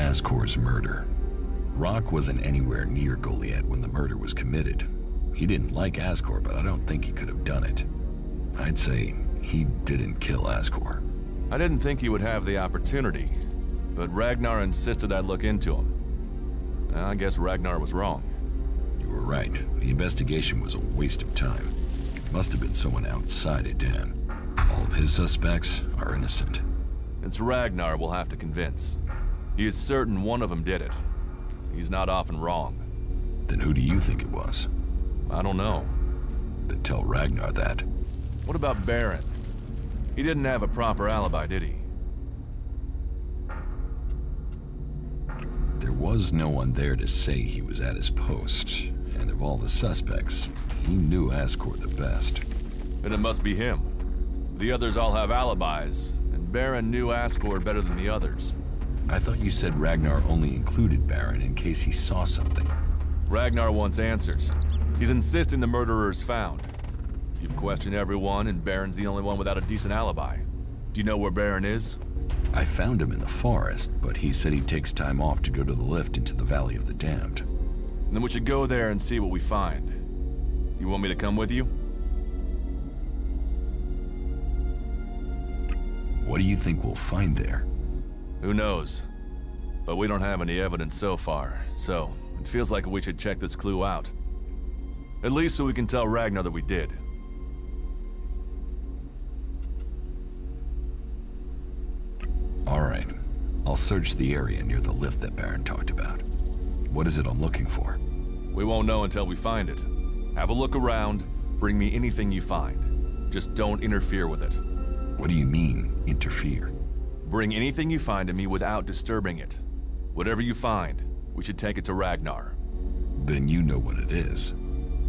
Ascor's murder. Rock wasn't anywhere near Goliath when the murder was committed. He didn't like Ascor, but I don't think he could have done it. I'd say he didn't kill Ascor. I didn't think he would have the opportunity, but Ragnar insisted I look into him. I guess Ragnar was wrong. You were right. The investigation was a waste of time. It must have been someone outside of Dan. All of his suspects are innocent. It's Ragnar we'll have to convince. He is certain one of them did it. He's not often wrong. Then who do you think it was? I don't know. Then tell Ragnar that. What about Baron? He didn't have a proper alibi, did he? There was no one there to say he was at his post, and of all the suspects, he knew Ascor the best. Then it must be him. The others all have alibis, and Baron knew Ascor better than the others. I thought you said Ragnar only included Baron in case he saw something. Ragnar wants answers. He's insisting the murderer is found. You've questioned everyone, and Baron's the only one without a decent alibi. Do you know where Baron is? I found him in the forest, but he said he takes time off to go to the lift into the Valley of the Damned. Then we should go there and see what we find. You want me to come with you? What do you think we'll find there? Who knows? But we don't have any evidence so far, so it feels like we should check this clue out. At least so we can tell Ragnar that we did. All right. I'll search the area near the lift that Baron talked about. What is it I'm looking for? We won't know until we find it. Have a look around, bring me anything you find. Just don't interfere with it. What do you mean, interfere? Bring anything you find to me without disturbing it. Whatever you find, we should take it to Ragnar. Then you know what it is.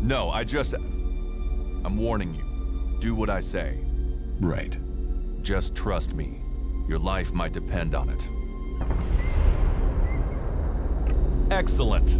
No, I'm warning you. Do what I say. Right. Just trust me. Your life might depend on it. Excellent.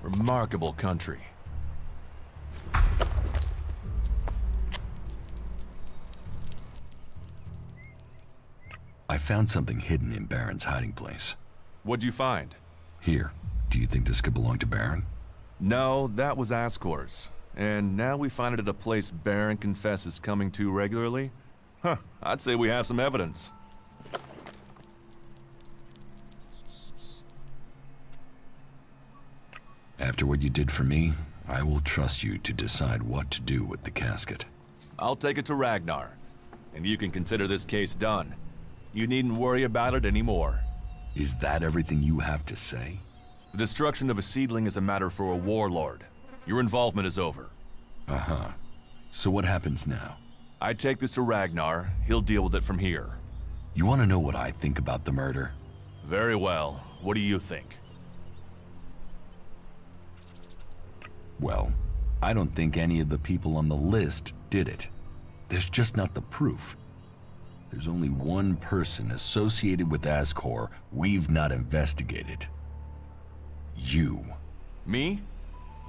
Remarkable country. I found something hidden in Baron's hiding place. What'd you find? Here. Do you think this could belong to Baron? No, that was Ascor's. And now we find it at a place Baron confesses coming to regularly? Huh, I'd say we have some evidence. After what you did for me, I will trust you to decide what to do with the casket. I'll take it to Ragnar, and you can consider this case done. You needn't worry about it anymore. Is that everything you have to say? The destruction of a seedling is a matter for a warlord. Your involvement is over. Uh-huh. So what happens now? I take this to Ragnar. He'll deal with it from here. You want to know what I think about the murder? Very well. What do you think? Well, I don't think any of the people on the list did it. There's just not the proof. There's only one person associated with Ascor we've not investigated. You. Me?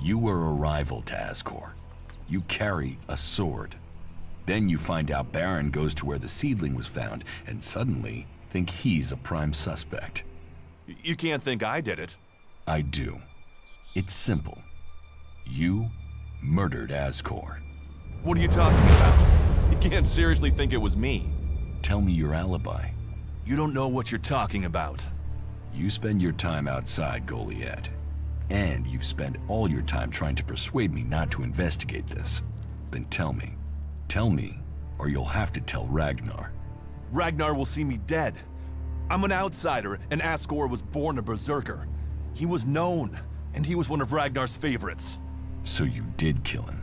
You were a rival to Ascor. You carry a sword. Then you find out Baron goes to where the seedling was found, and suddenly think he's a prime suspect. You can't think I did it. I do. It's simple. You murdered Ascor. What are you talking about? You can't seriously think it was me. Tell me your alibi. You don't know what you're talking about. You spend your time outside Goliad, and you've spent all your time trying to persuade me not to investigate this. Then tell me. Tell me, or you'll have to tell Ragnar. Ragnar will see me dead. I'm an outsider, and Ascor was born a berserker. He was known, and he was one of Ragnar's favorites. So you did kill him?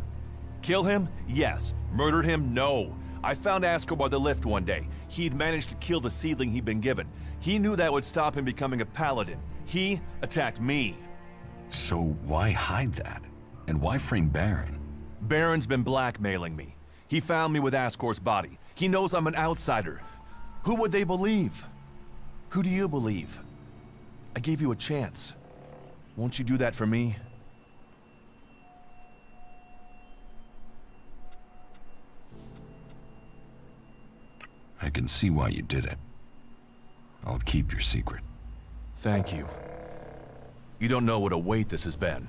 Kill him? Yes. Murder him? No. I found Ascor by the lift one day. He'd managed to kill the seedling he'd been given. He knew that would stop him becoming a paladin. He attacked me. So why hide that? And why frame Baron? Baron's been blackmailing me. He found me with Ascor's body. He knows I'm an outsider. Who would they believe? Who do you believe? I gave you a chance. Won't you do that for me? I can see why you did it. I'll keep your secret. Thank you. You don't know what a weight this has been.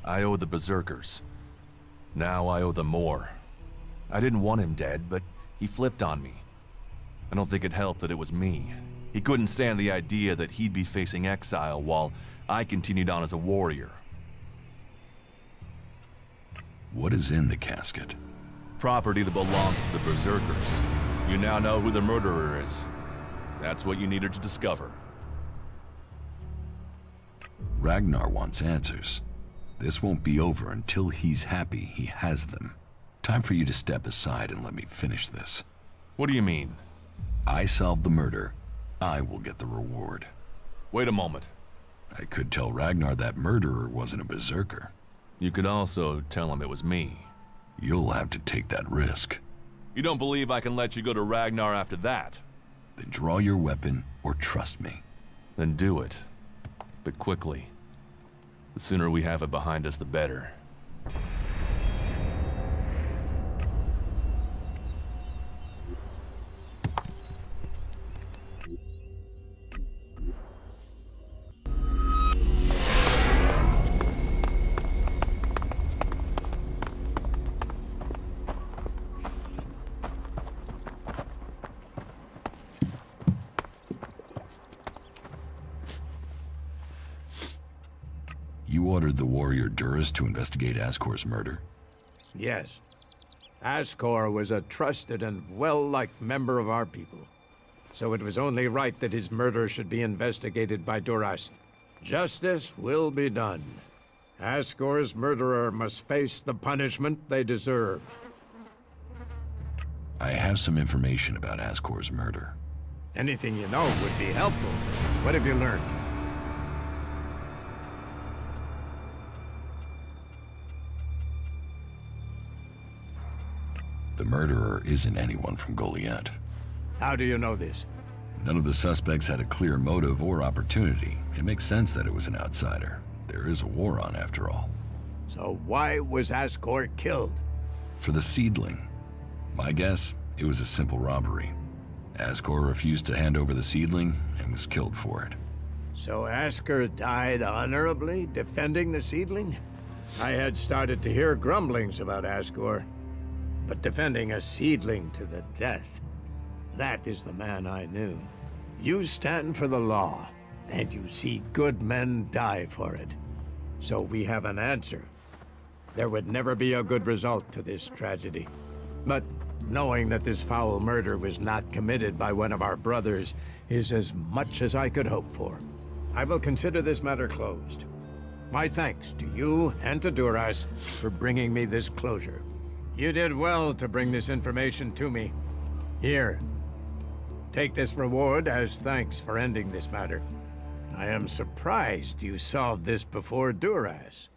I owe the Berserkers. Now I owe them more. I didn't want him dead, but he flipped on me. I don't think it helped that it was me. He couldn't stand the idea that he'd be facing exile while I continued on as a warrior. What is in the casket? Property that belongs to the Berserkers. You now know who the murderer is. That's what you needed to discover. Ragnar wants answers. This won't be over until he's happy he has them. Time for you to step aside and let me finish this. What do you mean? I solved the murder. I will get the reward. Wait a moment. I could tell Ragnar that murderer wasn't a berserker. You could also tell him it was me. You'll have to take that risk. You don't believe I can let you go to Ragnar after that? Then draw your weapon or trust me. Then do it. But quickly. The sooner we have it behind us, the better. You ordered the warrior Duras to investigate Ascor's murder? Yes. Ascor was a trusted and well-liked member of our people. So it was only right that his murder should be investigated by Duras. Justice will be done. Ascor's murderer must face the punishment they deserve. I have some information about Ascor's murder. Anything you know would be helpful. What have you learned? The murderer isn't anyone from Goliad. How do you know this? None of the suspects had a clear motive or opportunity. It makes sense that it was an outsider. There is a war on, after all. So why was Ascor killed? For the seedling. My guess, it was a simple robbery. Ascor refused to hand over the seedling and was killed for it. So Ascor died honorably defending the seedling? I had started to hear grumblings about Asgore, but defending a seedling to the death, that is the man I knew. You stand for the law, and you see good men die for it. So we have an answer. There would never be a good result to this tragedy. But knowing that this foul murder was not committed by one of our brothers is as much as I could hope for. I will consider this matter closed. My thanks to you and to Duras for bringing me this closure. You did well to bring this information to me. Here, take this reward as thanks for ending this matter. I am surprised you solved this before Duras.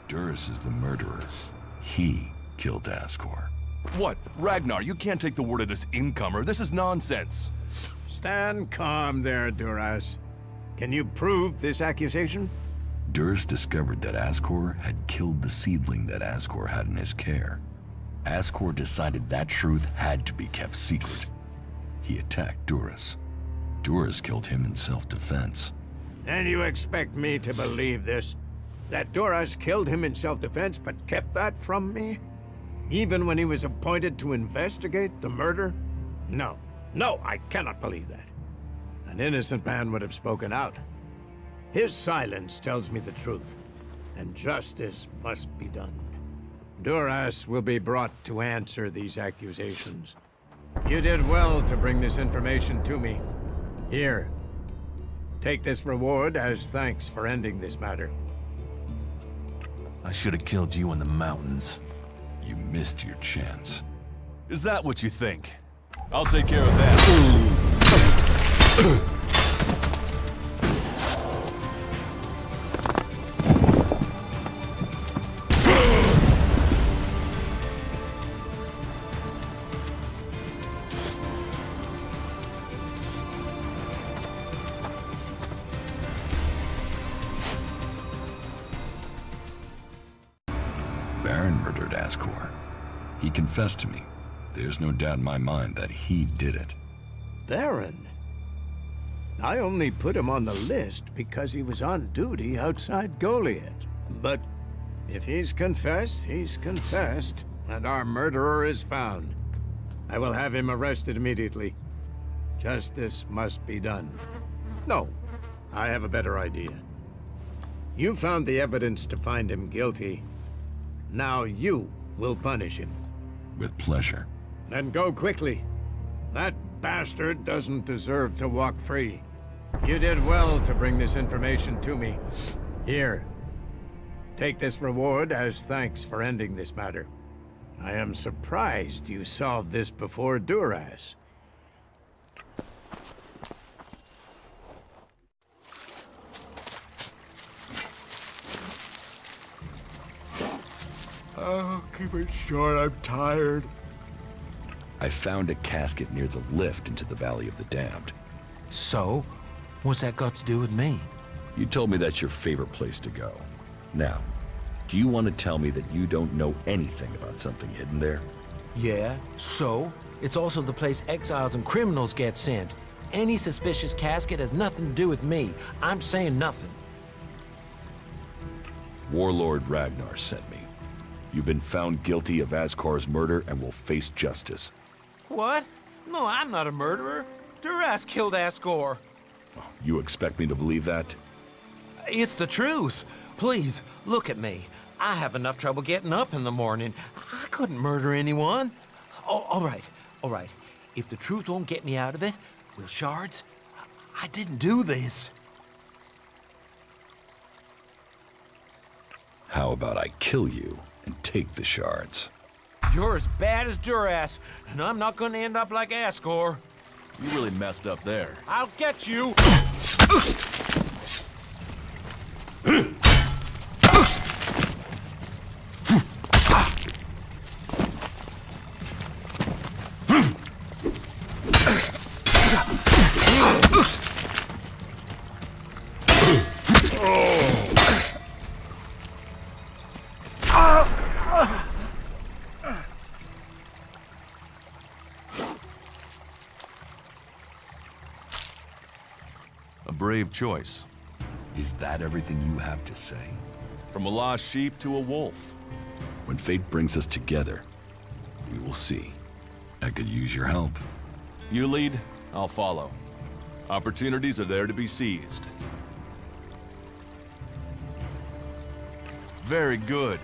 Duras is the murderer. He killed Asgore. What? Ragnar, you can't take the word of this incomer. This is nonsense. Stand calm there, Duras. Can you prove this accusation? Duras discovered that Asgore had killed the seedling that Asgore had in his care. Asgore decided that truth had to be kept secret. He attacked Duras. Duras killed him in self-defense. And you expect me to believe this? That Duras killed him in self-defense but kept that from me? Even when he was appointed to investigate the murder? No, I cannot believe that. An innocent man would have spoken out. His silence tells me the truth, and justice must be done. Duras will be brought to answer these accusations. You did well to bring this information to me. Here, take this reward as thanks for ending this matter. I should have killed you in the mountains. You missed your chance. Is that what you think? I'll take care of that. Baron murdered Asgore. He confessed to me. There's no doubt in my mind that he did it. Baron? I only put him on the list because he was on duty outside Goliath. But if he's confessed, and our murderer is found. I will have him arrested immediately. Justice must be done. No, I have a better idea. You found the evidence to find him guilty. Now you will punish him. With pleasure. Then go quickly. That bastard doesn't deserve to walk free. You did well to bring this information to me. Here, take this reward as thanks for ending this matter. I am surprised you solved this before Duras. Oh, keep it short, I'm tired. I found a casket near the lift into the Valley of the Damned. So? What's that got to do with me? You told me that's your favorite place to go. Now, do you want to tell me that you don't know anything about something hidden there? Yeah, so? It's also the place exiles and criminals get sent. Any suspicious casket has nothing to do with me. I'm saying nothing. Warlord Ragnar sent me. You've been found guilty of Asgore's murder and will face justice. What? No, I'm not a murderer. Duras killed Asgore. You expect me to believe that? It's the truth. Please, look at me. I have enough trouble getting up in the morning. I couldn't murder anyone. Oh, all right. If the truth won't get me out of it, Will Shards, I didn't do this. How about I kill you and take the shards? You're as bad as Duras, and I'm not gonna end up like Asgore. You really messed up there. I'll get you! A brave choice. Is that everything you have to say? From a lost sheep to a wolf. When fate brings us together, we will see. I could use your help. You lead, I'll follow. Opportunities are there to be seized. Very good.